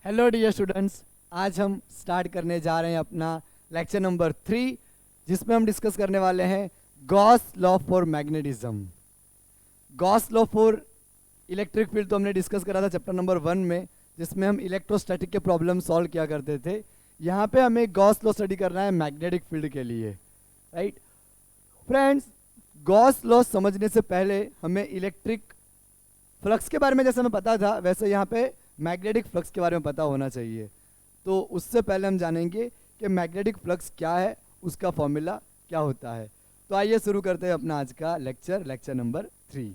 Hello dear students, आज हम start करने जा रहे हैं अपना लेक्चर नंबर 3, जिसमें हम डिस्कस करने वाले हैं Gauss law for magnetism. Gauss law for electric field तो हमने डिस्कस करा था चैप्टर नंबर 1 में, जिसमें हम इलेक्ट्रोस्टैटिक के प्रॉब्लम सॉल्व किया करते थे। यहाँ पे हमें गॉस लॉ स्टडी करना है मैग्नेटिक फील्ड के लिए, राइट फ्रेंड्स। गॉस लॉ समझने से पहले हमें इलेक्ट्रिक फ्लक्स के बारे में जैसे हमें पता था, वैसे यहाँ पे मैग्नेटिक फ्लक्स के बारे में पता होना चाहिए। तो उससे पहले हम जानेंगे कि मैग्नेटिक फ्लक्स क्या है, उसका फॉर्मूला क्या होता है। तो आइए शुरू करते हैं अपना आज का लेक्चर नंबर 3।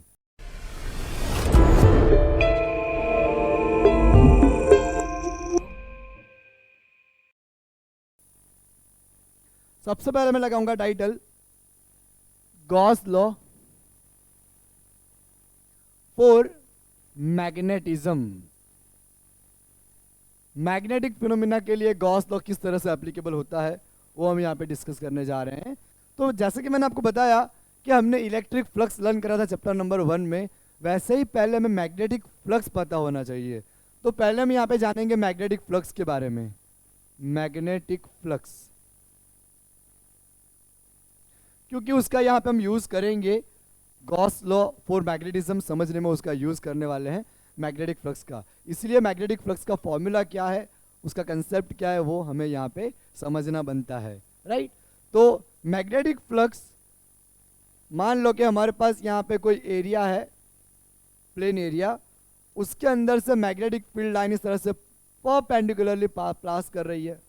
सबसे पहले मैं लगाऊंगा title Gauss law for magnetism. Magnetic phenomena के लिए गॉस लॉ किस तरह से एप्लीकेबल होता है वो हम यहाँ पे डिस्कस करने जा रहे हैं। तो जैसे कि मैंने आपको बताया कि हमने इलेक्ट्रिक फ्लक्स लर्न करा था चैप्टर नंबर 1 में, वैसे ही पहले हमें मैग्नेटिक फ्लक्स पता होना चाहिए। तो पहले हम यहाँ पे जानेंगे मैग्नेटिक फ्लक्स के बारे में। मैग्नेटिक फ्लक्स, क्योंकि उसका यहाँ पे हम यूज करेंगे, गॉस लॉ फॉर मैग्नेटिज्म समझने में उसका यूज करने वाले हैं मैग्नेटिक फ्लक्स का। इसलिए मैग्नेटिक फ्लक्स का फॉर्मूला क्या है, उसका कंसेप्ट क्या है, वो हमें यहाँ पे समझना बनता है, राइट। तो मैग्नेटिक फ्लक्स, मान लो कि हमारे पास यहाँ पे कोई एरिया है, प्लेन एरिया, उसके अंदर से मैग्नेटिक फील्ड लाइन इस तरह से परपेंडिकुलरली पास कर रही है,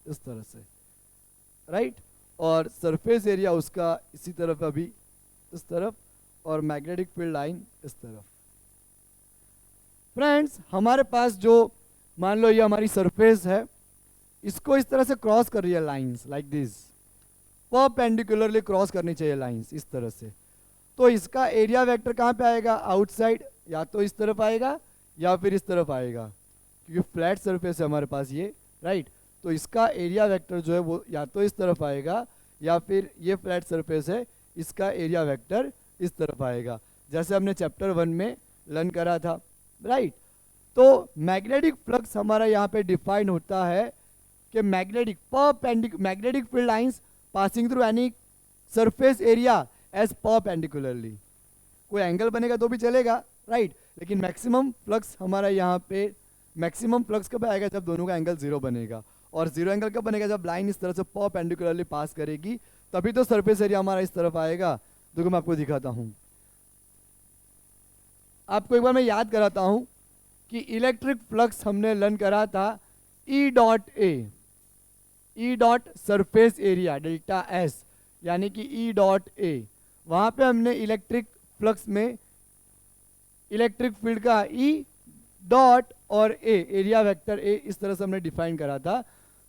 इस तरह से, राइट। और सरफेस एरिया उसका इसी तरफ, अभी इस तरफ, और मैग्नेटिक फील्ड लाइन इस तरफ। फ्रेंड्स, हमारे पास जो, मान लो ये हमारी सरफेस है, इसको इस तरह से क्रॉस कर रही है lines, like this, perpendicularly cross करनी चाहिए लाइंस इस तरह से। तो इसका एरिया वेक्टर कहाँ पे आएगा, आउटसाइड, या तो इस तरफ आएगा या फिर इस तरफ आएगा, क्योंकि फ्लैट सरफेस है हमारे पास ये, राइट। तो इसका एरिया वेक्टर जो है वो या तो इस तरफ आएगा, या फिर ये फ्लैट सरफेस है, इसका एरिया वेक्टर इस तरफ आएगा, जैसे हमने चैप्टर 1 में लर्न करा था, राइट। तो मैग्नेटिक फ्लक्स हमारा यहाँ पे डिफाइन होता है कि magnetic field lines passing through any surface area as perpendicularly. कोई एंगल बनेगा तो भी चलेगा, राइट, लेकिन मैक्सिमम फ्लक्स हमारा यहाँ पे, मैक्सिमम फ्लक्स कब आएगा, जब दोनों का एंगल 0 बनेगा। और 0 एंगल कब बनेगा, जब लाइन इस तरह से परपेंडिकुलरली पास करेगी, तभी तो सरफेस एरिया हमारा इस तरफ आएगा। देखो मैं आपको दिखाता हूं, आपको एक बार मैं याद कराता हूं कि इलेक्ट्रिक फ्लक्स हमने लर्न करा था E dot surface area delta S, यानी कि ई डॉट ए। वहां पे हमने इलेक्ट्रिक फ्लक्स में इलेक्ट्रिक फील्ड का ई डॉट और ए, एरिया वेक्टर ए, इस तरह से हमने डिफाइन करा था।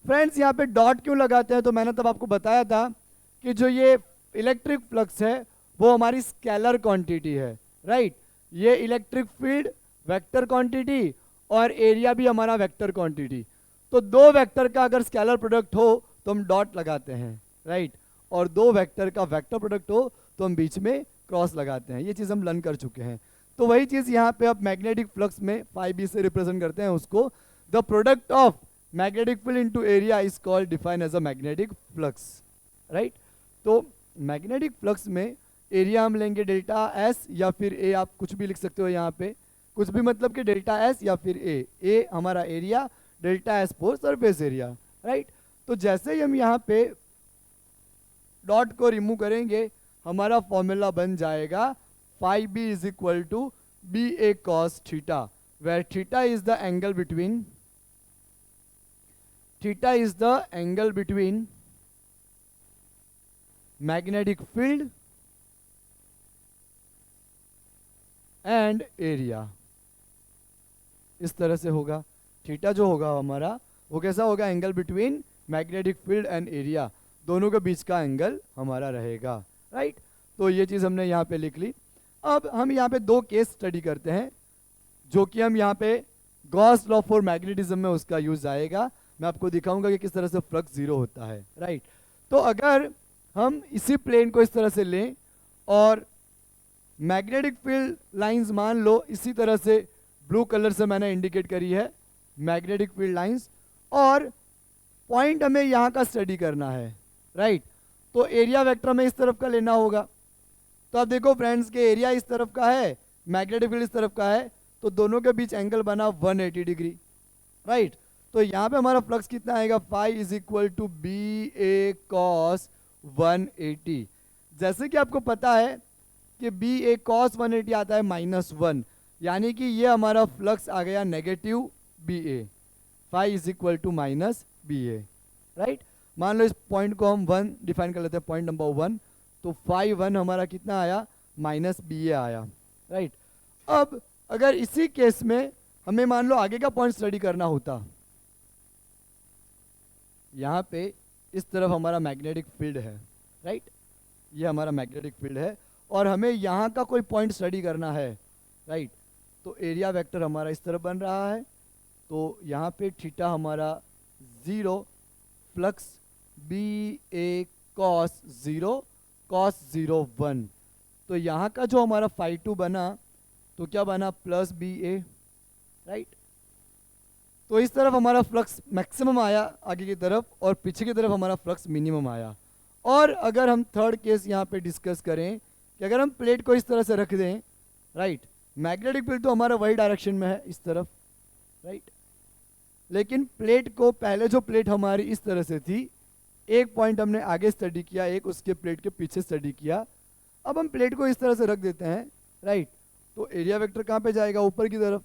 फ्रेंड्स, यहाँ पे डॉट क्यों लगाते हैं, तो मैंने तब आपको बताया था कि जो ये इलेक्ट्रिक फ्लक्स है वो हमारी स्केलर क्वांटिटी है, राइट। ये इलेक्ट्रिक फील्ड वेक्टर क्वांटिटी और एरिया भी हमारा वेक्टर क्वांटिटी। तो दो वेक्टर का अगर स्केलर प्रोडक्ट हो तो हम डॉट लगाते हैं, राइट, और दो वेक्टर का वेक्टर प्रोडक्ट हो तो हम बीच में क्रॉस लगाते हैं। ये चीज़ हम लर्न कर चुके हैं। तो वही चीज़ यहाँ पे अब मैग्नेटिक फ्लक्स में 5b से रिप्रेजेंट करते हैं उसको। The product of magnetic field into area is called define as a magnetic flux, right. तो मैग्नेटिक फ्लक्स में एरिया हम लेंगे डेल्टा एस या फिर ए, आप कुछ भी लिख सकते हो यहाँ पे, कुछ भी मतलब कि डेल्टा एस या फिर ए हमारा area, delta S for surface area, right. तो जैसे ही हम यहाँ पे डॉट को रिमूव करेंगे, हमारा फॉर्मूला बन जाएगा phi b is equal to B A cos theta, where theta is the angle between magnetic field and area. इस तरह से होगा, थीटा जो होगा हमारा वो कैसा होगा, angle between magnetic field and area, दोनों के बीच का एंगल हमारा रहेगा, राइट। तो ये चीज़ हमने यहाँ पे लिख ली। अब हम यहाँ पे दो केस स्टडी करते हैं, जो कि हम यहाँ पे गॉस लॉ फॉर मैग्नेटिज्म में उसका यूज आएगा। मैं आपको दिखाऊंगा कि किस तरह से फ्लक्स 0 होता है, राइट। तो अगर हम इसी प्लेन को इस तरह से लें और मैग्नेटिक फील्ड लाइंस मान लो इसी तरह से ब्लू कलर से मैंने इंडिकेट करी है मैग्नेटिक फील्ड लाइंस, और पॉइंट हमें यहाँ का स्टडी करना है, राइट। तो एरिया वेक्टर हमें इस तरफ का लेना होगा। तो अब देखो फ्रेंड्स के एरिया इस तरफ का है, मैग्नेटिक फील्ड इस तरफ का है, तो दोनों के बीच एंगल बना 180 डिग्री, राइट। तो यहाँ पे हमारा फ्लक्स कितना आएगा, phi is equal to B A cos 180। जैसे कि आपको पता है कि बी ए कॉस 180 आता है -1, यानी कि ये हमारा फ्लक्स आ गया negative B A, phi is equal to minus B A, right. मान लो इस पॉइंट को हम 1 डिफाइन कर लेते हैं, पॉइंट नंबर 1, तो फाई 1 हमारा कितना आया, माइनस बी ए आया, राइट। अब अगर इसी केस में हमें मान लो आगे का पॉइंट स्टडी करना होता, यहाँ पे इस तरफ हमारा मैग्नेटिक फील्ड है, राइट, ये हमारा मैग्नेटिक फील्ड है, और हमें यहाँ का कोई पॉइंट स्टडी करना है, राइट। तो एरिया वेक्टर हमारा इस तरफ बन रहा है, तो यहाँ पे थीटा हमारा 0, flux B A cos 0 cos 0 1, तो यहाँ का जो हमारा फाई 2 बना तो क्या बना, प्लस बी ए, राइट। तो इस तरफ हमारा फ्लक्स मैक्सिमम आया आगे की तरफ, और पीछे की तरफ हमारा फ्लक्स मिनिमम आया। और अगर हम थर्ड केस यहाँ पे डिस्कस करें कि अगर हम प्लेट को इस तरह से रख दें, राइट, मैग्नेटिक फील्ड तो हमारा वही डायरेक्शन में है इस तरफ, राइट, लेकिन प्लेट को पहले जो प्लेट हमारी इस तरह से थी, एक पॉइंट हमने आगे स्टडी किया, एक उसके प्लेट के पीछे स्टडी किया, अब हम प्लेट को इस तरह से रख देते हैं, राइट, तो एरिया वेक्टर कहाँ पे जाएगा, ऊपर की तरफ।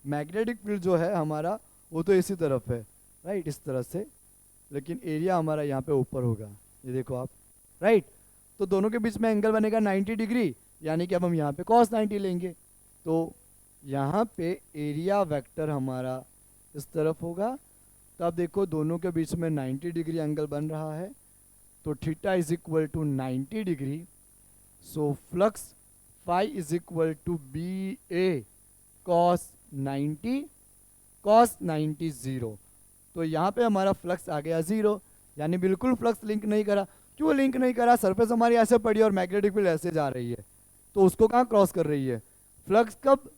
मैग्नेटिक फील्ड जो है हमारा वो तो इसी तरफ है, राइट, इस तरह से, लेकिन एरिया हमारा यहाँ पे ऊपर होगा, ये देखो आप, राइट। तो दोनों के बीच में एंगल बनेगा 90 डिग्री, यानी कि अब हम यहाँ पे cos 90 लेंगे, तो यहाँ पे एरिया वेक्टर हमारा इस तरफ होगा। तो आप देखो दोनों के बीच में 90 डिग्री एंगल बन रहा है, तो theta is equal to 90 degree, so flux phi is equal to B A cos 90 0। तो यहाँ पे हमारा फ्लक्स आ गया 0, यानी बिल्कुल फ्लक्स लिंक नहीं करा। क्यों लिंक नहीं करा, सरफेस हमारी ऐसे पड़ी और मैग्नेटिक फील्ड ऐसे जा रही है, तो उसको कहाँ क्रॉस कर रही है। फ्लक्स कब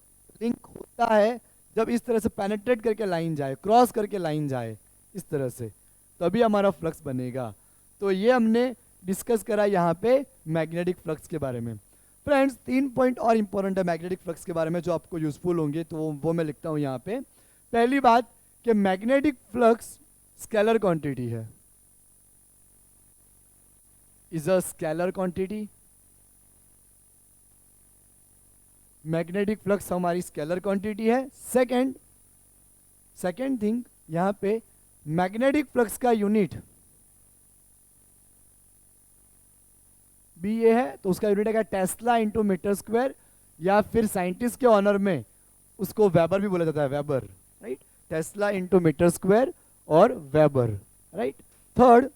लिंक होता है, जब इस तरह से पेनेट्रेट करके लाइन जाए, क्रॉस करके लाइन जाए इस तरह से, तभी हमारा फ्लक्स बनेगा। तो ये हमने डिस्कस करा यहाँ पे मैग्नेटिक फ्लक्स के बारे में। फ्रेंड्स 3 पॉइंट और इंपॉर्टेंट है मैग्नेटिक फ्लक्स के बारे में जो आपको यूजफुल होंगे, तो वो मैं लिखता हूँ यहाँ पे। पहली बात कि मैग्नेटिक फ्लक्स स्केलर क्वांटिटी है, is a scalar quantity. Magnetic flux हमारी स्केलर क्वांटिटी है। सेकेंड थिंग यहाँ पे मैग्नेटिक फ्लक्स का यूनिट बी ए है, तो उसका यूनिट है टेस्ला इंटू मीटर स्क्वायर, या फिर साइंटिस्ट के ऑनर में उसको वेबर भी बोला जाता है, weber, right, tesla into metre square और वेबर, राइट। थर्ड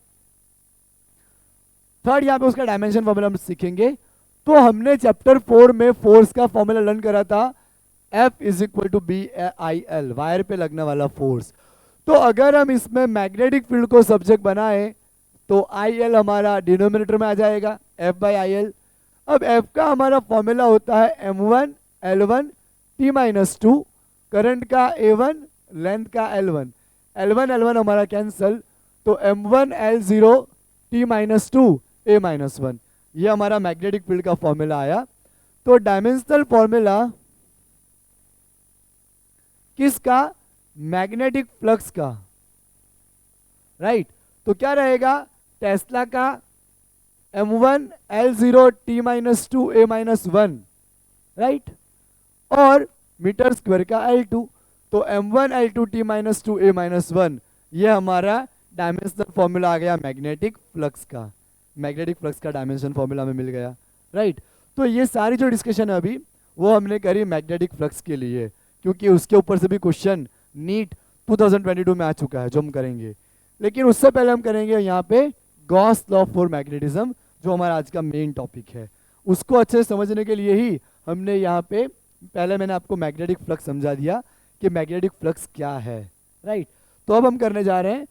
यहाँ पे उसका डायमेंशन फॉर्मूला हम सीखेंगे। तो हमने चैप्टर 4 में फोर्स का फॉर्मूला लर्न करा था, F is equal to B I L, wire पे लगने वाला फोर्स। तो अगर हम इसमें मैग्नेटिक फील्ड को सब्जेक्ट बनाए तो आई एल हमारा डिनोमिनेटर में आ जाएगा, F बाई आई एल। अब F का हमारा फॉर्मूला होता है M1 L1 T-2, करंट का A1, लेंथ का L1 L1 हमारा कैंसल, तो M1 L0 T-2 A-1, ये हमारा मैग्नेटिक फील्ड का फॉर्मूला आया। तो डायमेंशनल फॉर्मूला किसका, मैग्नेटिक फ्लक्स का, राइट। तो क्या रहेगा, टेस्ला का M1 L0 T-2 A-1, right, और मीटर स्क्वायर का L2, तो M1 L2 T-2 A-1, ये हमारा डायमेंशनल फॉर्मूला आ गया मैग्नेटिक फ्लक्स का। मैग्नेटिक फ्लक्स का डायमेंशन फॉर्मूला में मिल गया, राइट। तो ये सारी जो डिस्कशन है अभी वो हमने करी मैग्नेटिक फ्लक्स के लिए, क्योंकि उसके ऊपर से भी क्वेश्चन नीट 2022 में आ चुका है जो हम करेंगे। लेकिन उससे पहले हम करेंगे यहाँ पे गॉस लॉ फॉर मैग्नेटिज्म, जो हमारा आज का मेन टॉपिक है। उसको अच्छे से समझने के लिए ही हमने यहाँ पे पहले मैंने आपको मैग्नेटिक फ्लक्स समझा दिया कि मैग्नेटिक फ्लक्स क्या है, राइट। तो अब हम करने जा रहे हैं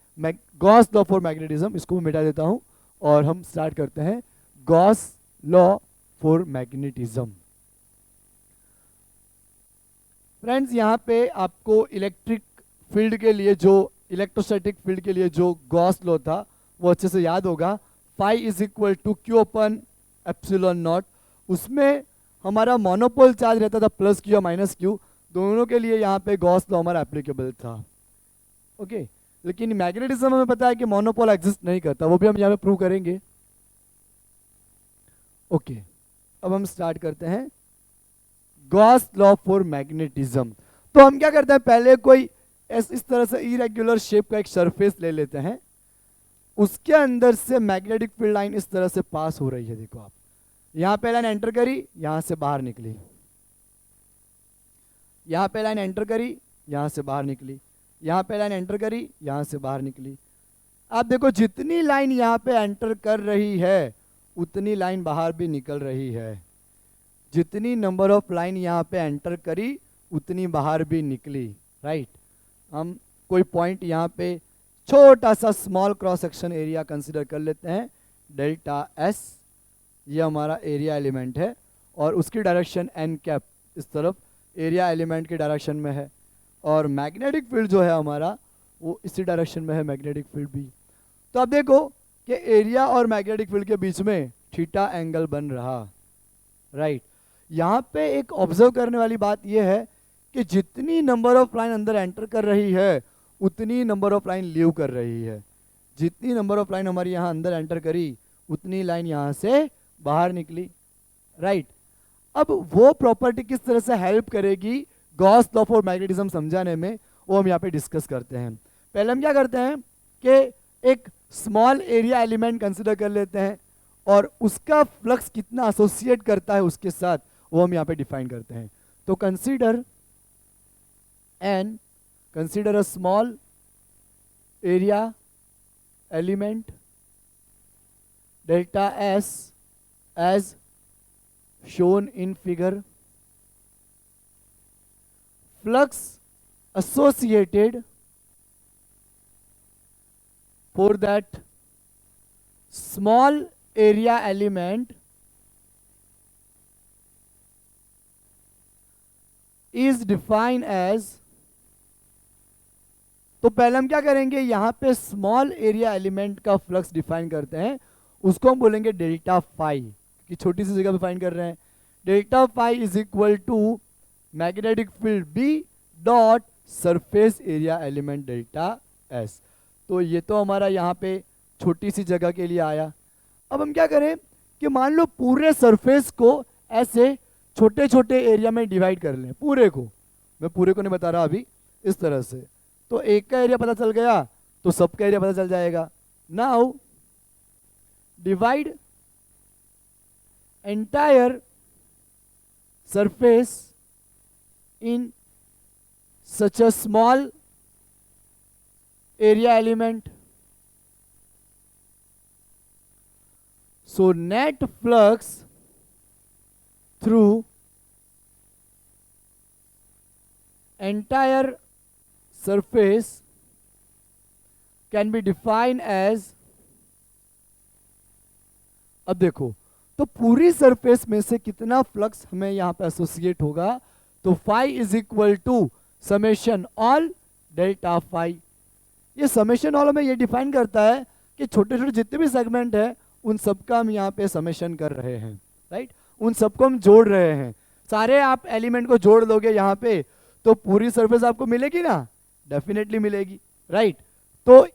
गॉस लॉ फॉर मैग्नेटिज्म, इसको मैं मिटा देता हूँ और हम स्टार्ट करते हैं Gauss law for magnetism. Friends, यहाँ पे आपको इलेक्ट्रिक फील्ड के लिए जो इलेक्ट्रोस्टैटिक फील्ड के लिए जो गॉस लॉ था वो अच्छे से याद होगा। Phi is equal to Q upon epsilon naught. उसमें हमारा मोनोपोल चार्ज रहता था प्लस क्यू या माइनस क्यू, दोनों के लिए यहाँ पे गॉस लॉ हमारा एप्लीकेबल था। ओके, लेकिन मैग्नेटिज्म हमें पता है कि मोनोपोल एग्जिस्ट नहीं करता, वो भी हम यहाँ पे प्रूव करेंगे। ओके, अब हम स्टार्ट करते हैं गॉस लॉ फॉर मैग्नेटिज्म। तो हम क्या करते हैं, पहले कोई इस तरह से इरेगुलर शेप का एक सरफेस ले लेते हैं, उसके अंदर से मैग्नेटिक फील्ड लाइन इस तरह से पास हो रही है। देखो आप, यहां पे लाइन एंटर करी, यहां से बाहर निकली, यहां पे लाइन एंटर करी, यहां से बाहर निकली, यहां पे लाइन एंटर करी, यहां से बाहर निकली। आप देखो जितनी लाइन यहां पे एंटर कर रही है उतनी लाइन बाहर भी निकल रही है, जितनी नंबर ऑफ लाइन यहाँ पे एंटर करी उतनी बाहर भी निकली। राइट, हम कोई पॉइंट यहाँ पे छोटा सा small cross section area consider कर लेते हैं, डेल्टा एस, ये हमारा एरिया एलिमेंट है और उसकी डायरेक्शन एन कैप इस तरफ एरिया एलिमेंट की डायरेक्शन में है, और मैग्नेटिक फील्ड जो है हमारा वो इसी डायरेक्शन में है, मैग्नेटिक फील्ड भी। तो अब देखो कि एरिया और मैग्नेटिक फील्ड के बीच में थीटा एंगल बन रहा। राइट, यहाँ पे एक ऑब्जर्व करने वाली बात यह है कि जितनी नंबर ऑफ लाइन अंदर एंटर कर रही है उतनी नंबर ऑफ लाइन लीव कर रही है, जितनी नंबर ऑफ लाइन हमारी यहाँ अंदर एंटर करी उतनी लाइन यहाँ से बाहर निकली। राइट, अब वो प्रॉपर्टी किस तरह से हेल्प करेगी गॉस लॉ फॉर मैग्नेटिज्म समझाने में, वो हम यहाँ पे डिस्कस करते हैं। पहले हम क्या करते हैं कि एक स्मॉल एरिया एलिमेंट कंसिडर कर लेते हैं और उसका फ्लक्स कितना एसोसिएट करता है उसके साथ, वो हम यहाँ पे डिफाइन करते हैं। तो consider a small area element delta S as shown in figure, flux associated for that small area element is defined as, तो पहले हम क्या करेंगे, यहां पे स्मॉल एरिया एलिमेंट का फ्लक्स डिफाइन करते हैं, उसको हम बोलेंगे डेल्टा फाई, कि छोटी सी जगह पे फाइंड कर रहे हैं। Delta phi is equal to magnetic field B dot surface area element delta S. तो ये तो हमारा यहाँ पे छोटी सी जगह के लिए आया। अब हम क्या करें कि मान लो पूरे सरफेस को ऐसे छोटे छोटे एरिया में डिवाइड कर लें, पूरे को, मैं पूरे को नहीं बता रहा अभी, इस तरह से, तो एक का एरिया पता चल गया तो सबका एरिया पता चल जाएगा। Now divide entire surface in such a small area element, so net flux through entire surface can be defined as, अब देखो तो पूरी सरफेस में से कितना फ्लक्स हमें यहां पे एसोसिएट होगा, तो phi is equal to summation all delta phi. ये समेशन ऑल में ये डिफाइन करता है कि छोटे छोटे जितने भी सेगमेंट है उन सबका हम यहाँ पे समेशन कर रहे हैं। राइट, उन सबको हम जोड़ रहे हैं, सारे आप एलिमेंट को जोड़ लोगे यहाँ पे तो पूरी सरफेस आपको मिलेगी ना, डेफिनेटली मिलेगी। राइट, तो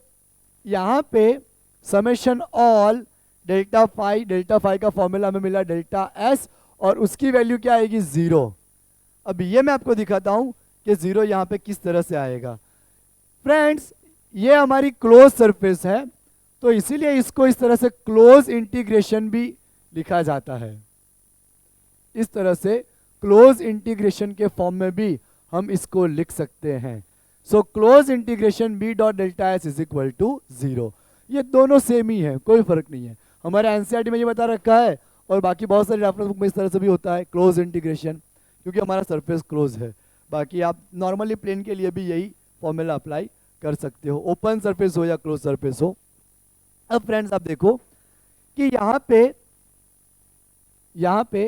यहाँ पे समेशन ऑल डेल्टा फाई का फॉर्मूला हमें मिला डेल्टा एस, और उसकी वैल्यू क्या आएगी, 0। अब ये मैं आपको दिखाता हूं कि 0 यहाँ पे किस तरह से आएगा। फ्रेंड्स, ये हमारी क्लोज सरफेस है, तो इसीलिए इसको इस तरह से क्लोज इंटीग्रेशन भी लिखा जाता है। इस तरह से क्लोज इंटीग्रेशन के फॉर्म में भी हम इसको लिख सकते हैं। So close integration B dot delta S is equal to 0। ये दोनों सेम ही है, कोई फर्क नहीं है, हमारे एनसीईआरटी में ये बता रखा है और बाकी बहुत सारे रेफरेंस बुक में इस तरह से भी होता है क्लोज इंटीग्रेशन, क्योंकि हमारा सरफेस क्लोज है। बाकी आप नॉर्मली प्लेन के लिए भी यही फॉर्मूला अप्लाई कर सकते हो, ओपन सरफेस हो या क्लोज सरफेस हो। अब फ्रेंड्स आप देखो कि यहाँ पे यहाँ पे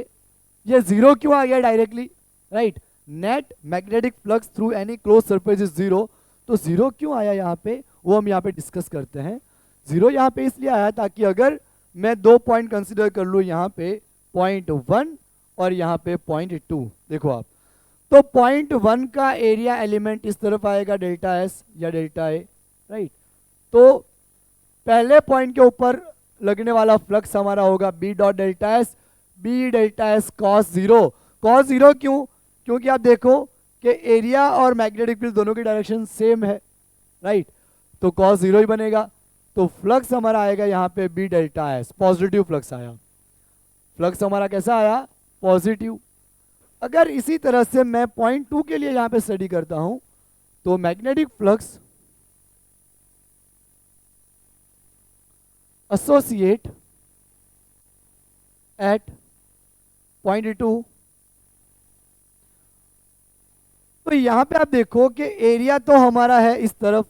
ये जीरो क्यों आ गया directly, right. Net magnetic flux through any close surface is zero. तो जीरो क्यों आया यहाँ पे, वो हम यहाँ पे डिस्कस करते हैं। जीरो यहाँ पे इसलिए आया ताकि अगर मैं 2 पॉइंट कंसिडर कर लूँ, यहाँ पे पॉइंट 1 और यहाँ पे पॉइंट 2, देखो आप, तो पॉइंट 1 का एरिया एलिमेंट इस तरफ आएगा डेल्टा एस या डेल्टा ए, राइट। तो पहले पॉइंट के ऊपर लगने वाला फ्लक्स हमारा होगा B dot delta S, B delta S cos zero. Cos zero क्यों, क्योंकि आप देखो कि एरिया और मैग्नेटिक फील्ड दोनों की डायरेक्शन सेम है, राइट। तो कॉस जीरो ही बनेगा। तो फ्लक्स हमारा आएगा यहाँ पे B delta S, positive flux आया। फ्लक्स हमारा कैसा आया, पॉजिटिव। अगर इसी तरह से मैं पॉइंट 2 के लिए यहाँ पे स्टडी करता हूँ, तो magnetic flux associate at point 2, तो यहां पे आप देखो कि एरिया तो हमारा है इस तरफ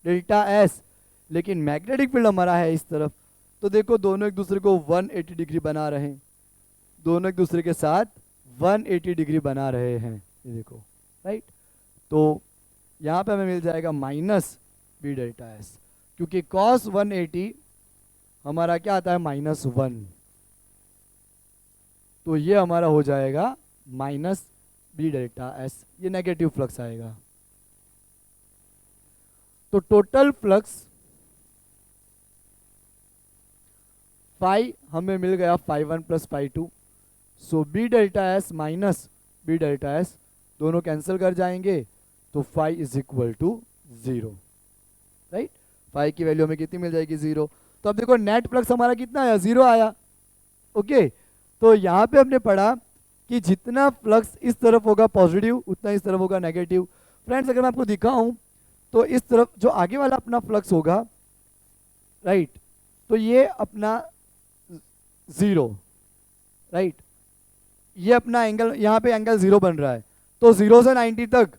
डेल्टा एस, लेकिन मैग्नेटिक फील्ड हमारा है इस तरफ। तो देखो दोनों एक दूसरे को 180 डिग्री बना रहे हैं, दोनों एक दूसरे के साथ 180 डिग्री बना रहे हैं, ये देखो, राइट। तो यहाँ पे हमें मिल जाएगा माइनस बी डेल्टा एस, क्योंकि कॉस 180 हमारा क्या आता है, -1। तो ये हमारा हो जाएगा माइनस बी डेल्टा एस, ये नेगेटिव फ्लक्स आएगा। तो टोटल फ्लक्स फाई हमें मिल गया φ1 plus φ2। So B delta S minus B delta S दोनों कैंसिल कर जाएंगे, तो phi is equal to 0, right. Phi की वैल्यू हमें कितनी मिल जाएगी, 0। तो अब देखो नेट फ्लक्स हमारा कितना आया, 0 आया, ओके। तो यहाँ पे हमने पढ़ा कि जितना फ्लक्स इस तरफ होगा पॉजिटिव, उतना इस तरफ होगा नेगेटिव। फ्रेंड्स अगर मैं आपको दिखाऊं तो इस तरफ जो आगे वाला अपना फ्लक्स होगा, राइट, तो ये अपना 0, राइट, ये अपना एंगल, यहाँ पे एंगल 0 बन रहा है। तो 0 से 90 तक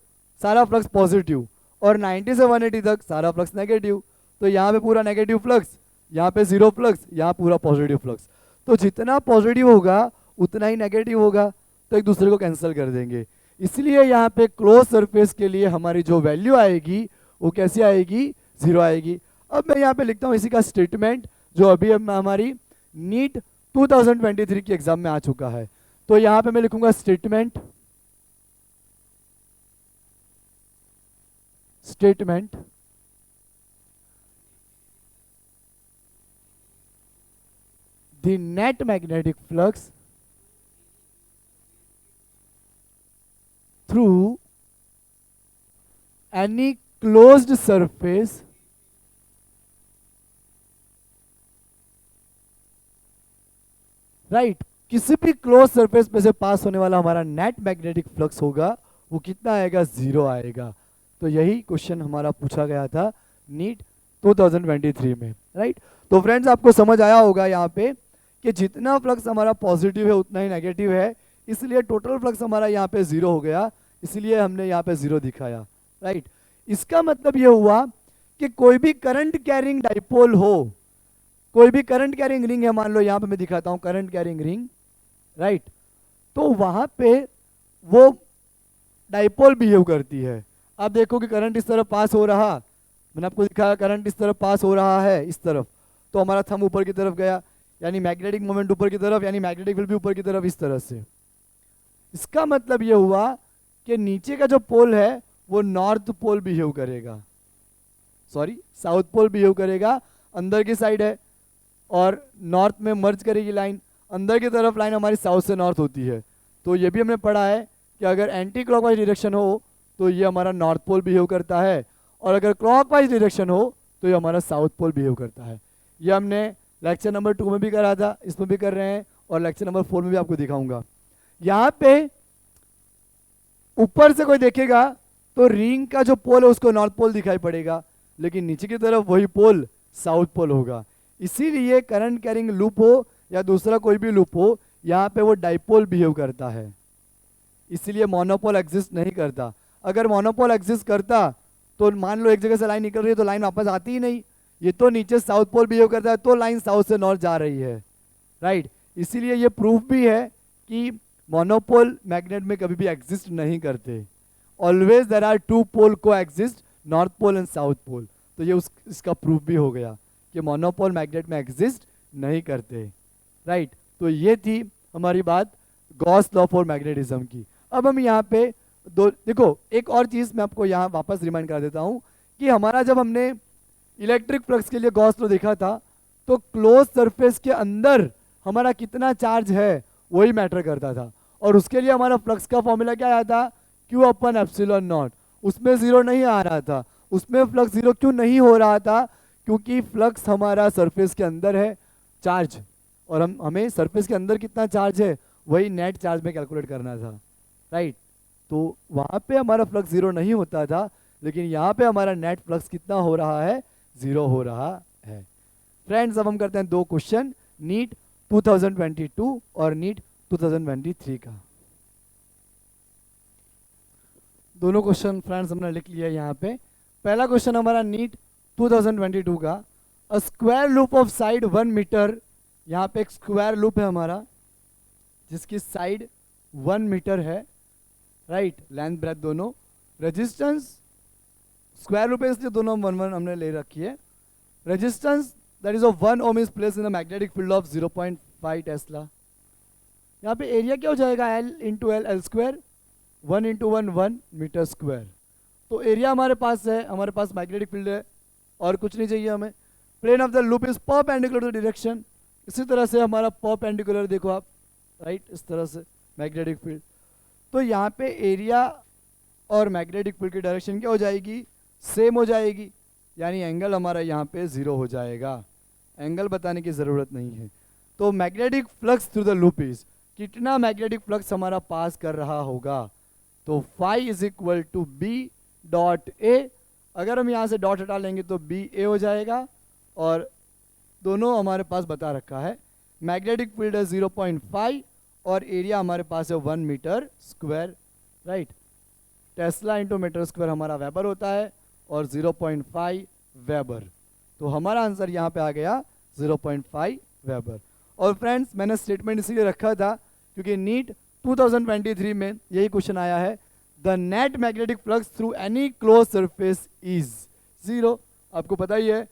सारा फ्लक्स पॉजिटिव और 90 से 180 तक सारा फ्लक्स नेगेटिव। तो यहाँ पे पूरा नेगेटिव फ्लक्स, यहाँ पे 0 फ्लक्स, यहाँ पूरा पॉजिटिव फ्लक्स। तो जितना पॉजिटिव होगा उतना ही नेगेटिव होगा, तो एक दूसरे को कैंसिल कर देंगे। इसलिए यहाँ पे क्लोज सरफेस के लिए हमारी जो वैल्यू आएगी वो कैसी आएगी, 0 आएगी। अब मैं यहाँ पे लिखता हूँ इसी का स्टेटमेंट जो अभी हमारी नीट 2023 के एग्जाम में आ चुका है। तो यहाँ पे मैं लिखूंगा statement the net magnetic flux through any closed surface right, किसी भी क्लोज सरफेस पे से पास होने वाला हमारा नेट मैग्नेटिक फ्लक्स होगा वो कितना आएगा, 0 आएगा। तो यही क्वेश्चन हमारा पूछा गया था नीट 2023 में, राइट। तो फ्रेंड्स आपको समझ आया होगा यहाँ पे कि जितना फ्लक्स हमारा पॉजिटिव है उतना ही नेगेटिव है, इसलिए टोटल फ्लक्स हमारा यहाँ पे 0 हो गया, इसलिए हमने यहाँ पे 0 दिखाया, राइट। इसका मतलब ये हुआ कि कोई भी करंट कैरिंग डाइपोल हो, कोई भी करंट कैरिंग रिंग है, मान लो यहाँ पे मैं दिखाता हूँ करंट कैरिंग रिंग, राइट, तो वहां पे वो डाइपोल बिहेव करती है। आप देखो कि करंट इस तरफ पास हो रहा, मैंने आपको दिखाया करंट इस तरफ पास हो रहा है इस तरफ, तो हमारा थंब ऊपर की तरफ गया, यानी मैग्नेटिक मोमेंट ऊपर की तरफ, यानी मैग्नेटिक फील्ड भी ऊपर की तरफ इस तरह से। इसका मतलब ये हुआ कि नीचे का जो पोल है वो नॉर्थ पोल बिहेव करेगा, सॉरी साउथ पोल बिहेव करेगा, अंदर की साइड है, और नॉर्थ में मर्ज करेगी लाइन, अंदर की तरफ लाइन हमारी साउथ से नॉर्थ होती है। तो ये भी हमने पढ़ा है कि अगर एंटी क्लॉकवाइज डायरेक्शन हो तो ये हमारा नॉर्थ पोल बिहेव करता है, और अगर क्लॉकवाइज डायरेक्शन हो तो ये हमारा साउथ पोल बिहेव करता है। ये हमने लेक्चर नंबर 2 में भी करा था, इसमें भी कर रहे हैं, और लेक्चर नंबर 4 में भी आपको दिखाऊंगा। यहाँ पे ऊपर से कोई देखेगा तो रिंग का जो पोल है उसको नॉर्थ पोल दिखाई पड़ेगा, लेकिन नीचे की तरफ वही पोल साउथ पोल होगा। इसीलिए करंट कैरिंग लूप हो या दूसरा कोई भी लूप हो, यहाँ पे वो डाइपोल बिहेव करता है, इसलिए मोनोपोल एग्जिस्ट नहीं करता। अगर मोनोपोल एग्जिस्ट करता तो मान लो एक जगह से लाइन निकल रही है तो लाइन वापस आती ही नहीं, ये तो नीचे साउथ पोल बिहेव करता है तो लाइन साउथ से नॉर्थ जा रही है, राइट। इसीलिए ये प्रूफ भी है कि मोनोपोल मैग्नेट में कभी भी एग्जिस्ट नहीं करते। Always there are two pole coexist, north pole and south pole. तो ये इसका प्रूफ भी हो गया कि मोनोपोल मैग्नेट में एग्जिस्ट नहीं करते, राइट। तो ये थी हमारी बात गॉस लॉ फॉर मैग्नेटिज्म की। अब हम यहाँ पे देखो एक और चीज़ मैं आपको यहाँ वापस रिमाइंड करा देता हूँ कि हमारा जब हमने इलेक्ट्रिक फ्लक्स के लिए गॉस लॉ देखा था तो क्लोज सरफेस के अंदर हमारा कितना चार्ज है वही मैटर करता था, और उसके लिए हमारा फ्लक्स का फॉर्मूला क्या आया था, Q अपन एप्सिलॉन नॉट। उसमें जीरो नहीं आ रहा था, उसमें फ्लक्स जीरो क्यों नहीं हो रहा था, क्योंकि फ्लक्स हमारा सरफेस के अंदर है चार्ज, और हमें सरफेस के अंदर कितना चार्ज है वही नेट चार्ज में कैलकुलेट करना था, राइट। तो वहाँ पे हमारा फ्लक्स जीरो नहीं होता था, लेकिन यहाँ पे हमारा नेट फ्लक्स कितना हो रहा है, जीरो हो रहा है। फ्रेंड्स अब हम करते हैं दो क्वेश्चन नीट 2022 और नीट 2023 का। दोनों क्वेश्चन फ्रेंड्स हमने लिख लिया यहाँ पे। पहला क्वेश्चन हमारा नीट 2022 का, a square loop of side 1 metre. यहाँ पे एक स्क्वायर लूप है हमारा जिसकी साइड 1 मीटर है, राइट, लेंथ ब्रेथ दोनों। रेजिस्टेंस स्क्वायर लूप है इसलिए दोनों 1 हमने ले रखी है। Resistance that is of 1 ohm is place in the magnetic field of 0.5 tesla. यहाँ पे एरिया क्या हो जाएगा, L into L, L square, 1 into 1 1 metre square. तो एरिया हमारे पास है, हमारे पास मैग्नेटिक फील्ड है और कुछ नहीं चाहिए हमें। Plane of the loop is perpendicular to direction. इसी तरह से हमारा परपेंडिकुलर देखो आप, राइट, इस तरह से मैग्नेटिक फील्ड। तो यहाँ पे एरिया और मैग्नेटिक फील्ड की डायरेक्शन क्या हो जाएगी, सेम हो जाएगी, यानी एंगल हमारा यहाँ पे 0 हो जाएगा। एंगल बताने की ज़रूरत नहीं है। तो magnetic flux through the loop is, कितना मैग्नेटिक फ्लक्स हमारा पास कर रहा होगा, तो phi is equal to B dot A. अगर हम यहाँ से डॉट हटा लेंगे तो बी ए हो जाएगा, और दोनों हमारे पास बता रखा है। मैग्नेटिक फील्ड है 0.5 और एरिया हमारे पास है 1 metre square, right. Tesla into metre square हमारा वेबर होता है और 0.5 वेबर। तो हमारा आंसर यहाँ पे आ गया 0.5 वेबर। और फ्रेंड्स मैंने स्टेटमेंट इसीलिए रखा था क्योंकि नीट 2023 में यही क्वेश्चन आया है, the net magnetic flux through any close surface is 0। आपको पता ही है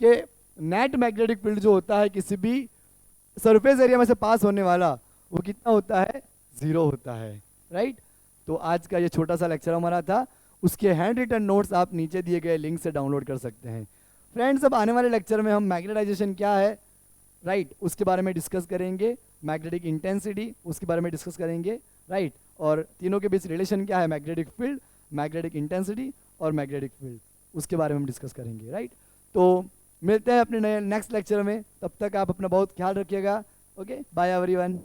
कि नेट मैग्नेटिक फील्ड जो होता है किसी भी सरफेस एरिया में से पास होने वाला, वो कितना होता है, 0 होता है, राइट। तो आज का ये छोटा सा लेक्चर हमारा था, उसके हैंड रिटन नोट्स आप नीचे दिए गए लिंक से डाउनलोड कर सकते हैं। फ्रेंड्स अब आने वाले लेक्चर में हम मैग्नेटाइजेशन क्या है, राइट, उसके बारे में डिस्कस करेंगे। मैग्नेटिक इंटेंसिटी उसके बारे में डिस्कस करेंगे, राइट। और तीनों के बीच रिलेशन क्या है, मैग्नेटिक फील्ड, मैग्नेटिक इंटेंसिटी और मैग्नेटिक फील्ड, उसके बारे में हम डिस्कस करेंगे, राइट। तो मिलते हैं अपने नए नेक्स्ट लेक्चर में, तब तक आप अपना बहुत ख्याल रखिएगा। Okay, bye everyone.